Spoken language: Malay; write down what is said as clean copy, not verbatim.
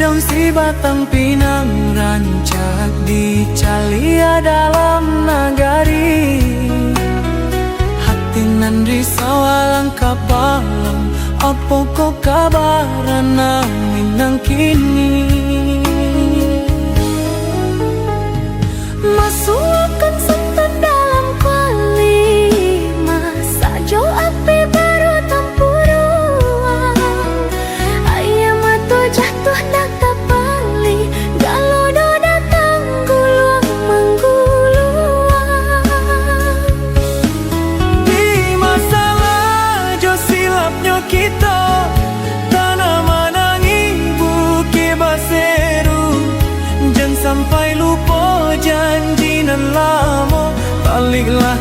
dong si batang pinang rancak di calia dalam nagari. Hati nan risau alang kabalang, apa kok kabaran nang kini. Masukkan santan dalam kuali, masak jauh api baru tempuruan. Ayam atau jatuh nak kapali, galau do datang guluang mengguluang. Di masalah jo silapnya kita, tanah manang ibu kebaseru. Jangan sampai lupa janji nan lama, baliklah